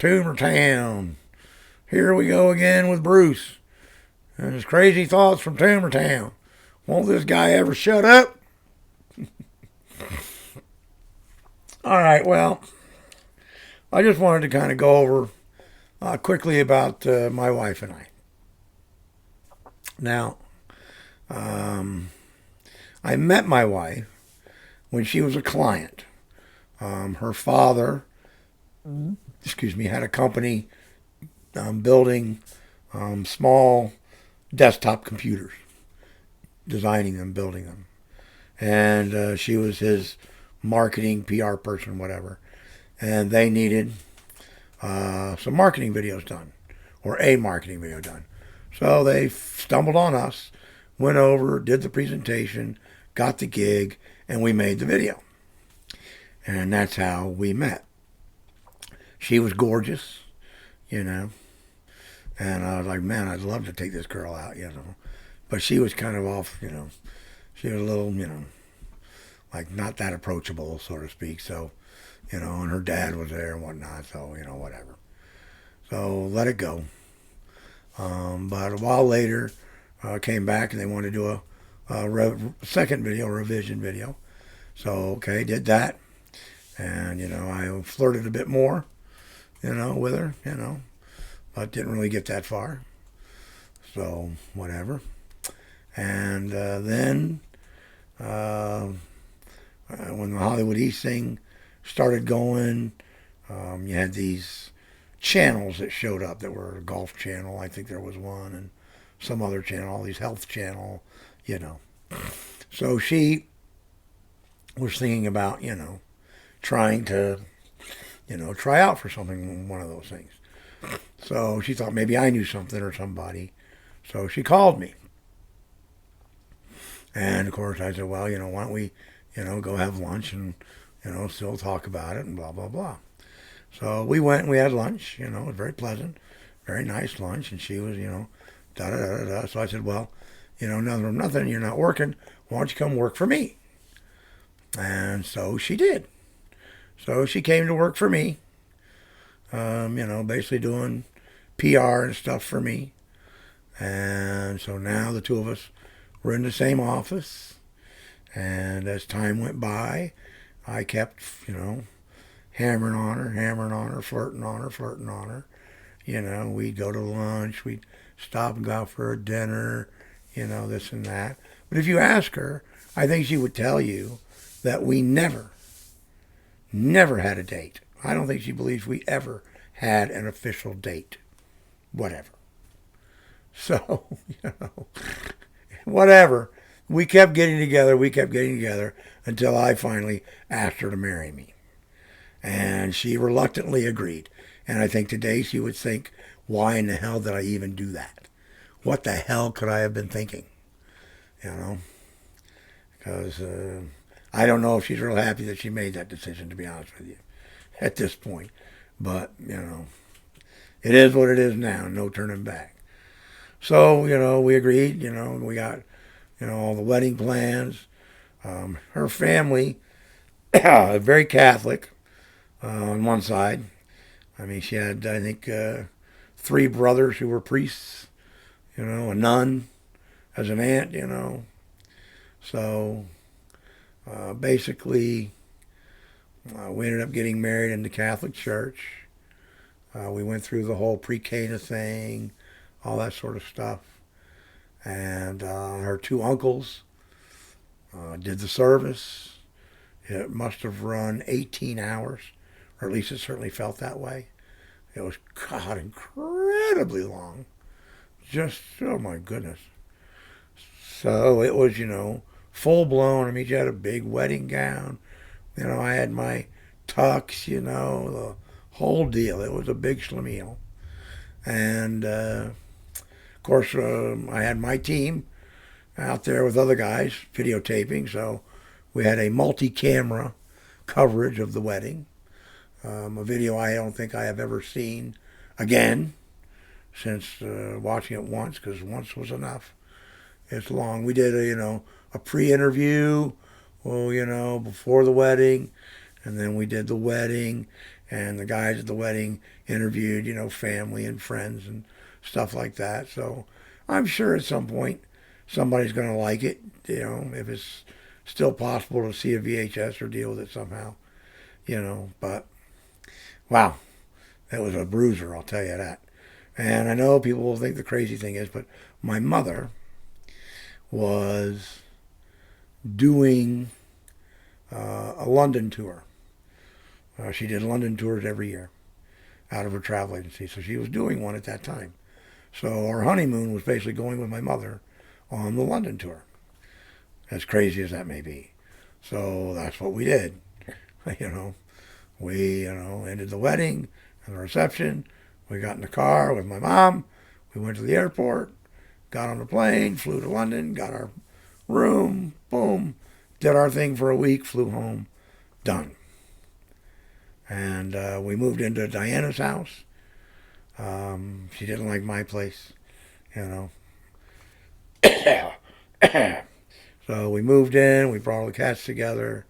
Tumor Town. Here we go again with Bruce and his crazy thoughts from Tumor Town. Won't this guy ever shut up? All right, well, I just wanted to kind of go over quickly about my wife and I. Now, I met my wife when she was a client. Her father, had a company building small desktop computers, designing them, building them. And she was his marketing, PR person, whatever. And they needed some marketing videos done, or a marketing video done. So they stumbled on us, went over, did the presentation, got the gig, and we made the video. And that's how we met. She was gorgeous, and I was like, man, I'd love to take this girl out, But she was kind of off, she was a little, like not that approachable, so to speak. So, and her dad was there and whatnot, so, whatever. So let it go. But a while later, came back and they wanted to do a second video, revision video. So, okay, did that. And, I flirted a bit more, with her, but didn't really get that far. So, whatever. And then, when the Hollywood East thing started going, you had these channels that showed up that were a golf channel. I think there was one, and some other channel, all these health channel, So she was thinking about, trying to, try out for something, one of those things. So she thought maybe I knew something or somebody. So she called me. And of course I said, well, why don't we, go have lunch and, still talk about it and blah, blah, blah. So we went and we had lunch, it was very pleasant, very nice lunch. And she was, da, da, da, da. So I said, well, nothing, you're not working. Why don't you come work for me? And so she did. So she came to work for me, basically doing PR and stuff for me. And so now the two of us were in the same office. And as time went by, I kept, hammering on her, flirting on her. We'd go to lunch, we'd stop and go out for a dinner, this and that. But if you ask her, I think she would tell you that we never had a date. I don't think she believes we ever had an official date. Whatever. So, whatever. We kept getting together until I finally asked her to marry me. And she reluctantly agreed. And I think today she would think, why in the hell did I even do that? What the hell could I have been thinking? Because I don't know if she's real happy that she made that decision, to be honest with you, at this point. But, it is what it is now. No turning back. So, we agreed, we got, all the wedding plans. Her family, very Catholic on one side. I mean, she had, I think, 3 brothers who were priests, a nun as an aunt, So, basically, we ended up getting married in the Catholic Church. We went through the whole pre-Cana thing, all that sort of stuff. And her 2 uncles did the service. It must have run 18 hours, or at least it certainly felt that way. It was, God, incredibly long. Just, oh my goodness. So it was, full blown. I mean, she had a big wedding gown. I had my tux, the whole deal. It was a big schlemiel. And, of course, I had my team out there with other guys videotaping. So we had a multi-camera coverage of the wedding. A video I don't think I have ever seen again since watching it once, because once was enough. It's long. We did a pre-interview, before the wedding, and then we did the wedding, and the guys at the wedding interviewed, family and friends and stuff like that. So I'm sure at some point somebody's going to like it, if it's still possible to see a VHS or deal with it somehow, But wow, that was a bruiser, I'll tell you that. And I know people will think the crazy thing is, but my mother was doing a London tour. She did London tours every year out of her travel agency, so she was doing one at that time. So our honeymoon was basically going with my mother on the London tour, as crazy as that may be. So that's what we did. We ended the wedding and the reception. We got in the car with my mom. We went to the airport, got on the plane, flew to London, got our room, boom, did our thing for a week, flew home, done. And we moved into Diana's house. She didn't like my place, So we moved in, we brought all the cats together,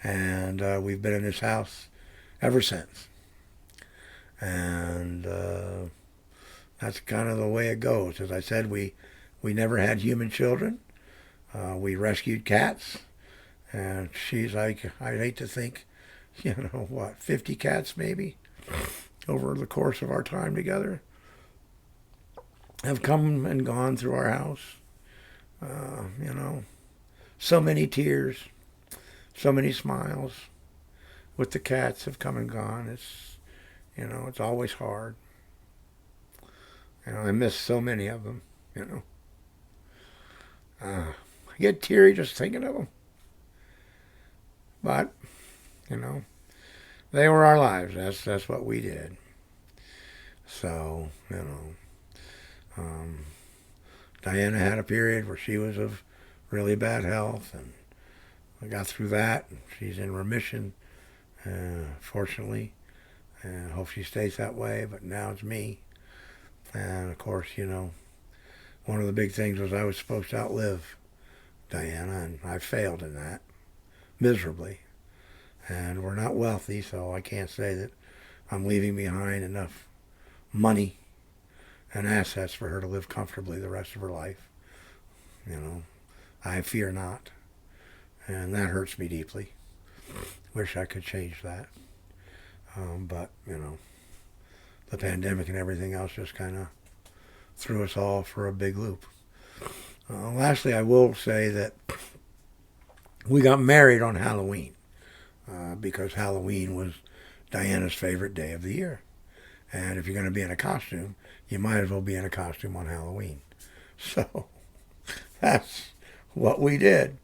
and we've been in this house ever since. And that's kind of the way it goes. As I said, we never had human children. We rescued cats, and she's like, I'd hate to think, 50 cats maybe over the course of our time together have come and gone through our house. So many tears, so many smiles with the cats have come and gone. It's always hard. I miss so many of them, I get teary just thinking of them. But, they were our lives. That's what we did. So, Diana had a period where she was of really bad health, and I got through that. She's in remission, fortunately, and I hope she stays that way. But now it's me, and of course, one of the big things was I was supposed to outlive Diana, and I failed in that miserably. And we're not wealthy, so I can't say that I'm leaving behind enough money and assets for her to live comfortably the rest of her life. I fear not. And that hurts me deeply. Wish I could change that. But, the pandemic and everything else just kind of threw us all for a big loop. Lastly, I will say that we got married on Halloween because Halloween was Diana's favorite day of the year. And if you're going to be in a costume, you might as well be in a costume on Halloween. So that's what we did.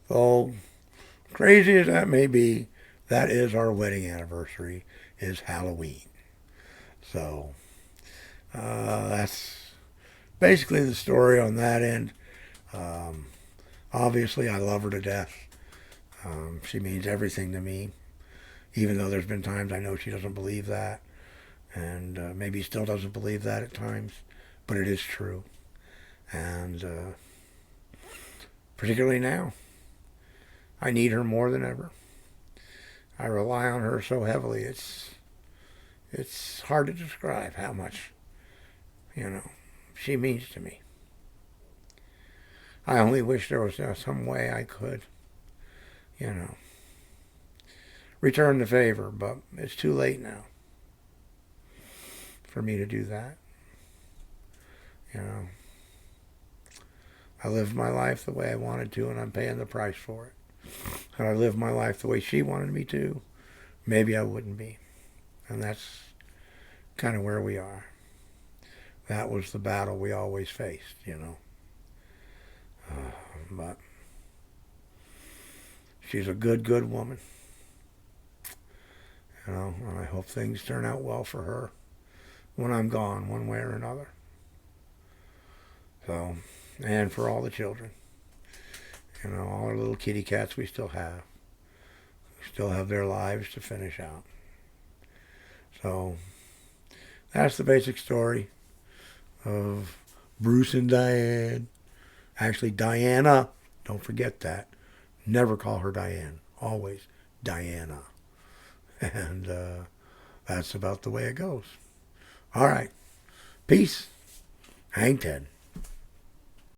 So crazy as that may be, that is our wedding anniversary, is Halloween. So that's basically the story on that end. Obviously, I love her to death. She means everything to me, even though there's been times I know she doesn't believe that, and maybe still doesn't believe that at times, but it is true. And particularly now, I need her more than ever. I rely on her so heavily. It's hard to describe how much, she means to me. I only wish there was some way I could, return the favor, but it's too late now for me to do that. I lived my life the way I wanted to, and I'm paying the price for it. Had I lived my life the way she wanted me to, maybe I wouldn't be. And that's kind of where we are. That was the battle we always faced, But she's a good woman. And I hope things turn out well for her when I'm gone, one way or another. So, and for all the children. All our little kitty cats we still have. We still have their lives to finish out. So, that's the basic story of Bruce and Diane. Actually, Diana. Don't forget that. Never call her Diane. Always Diana. And that's about the way it goes. All right. Peace. Hang Ted.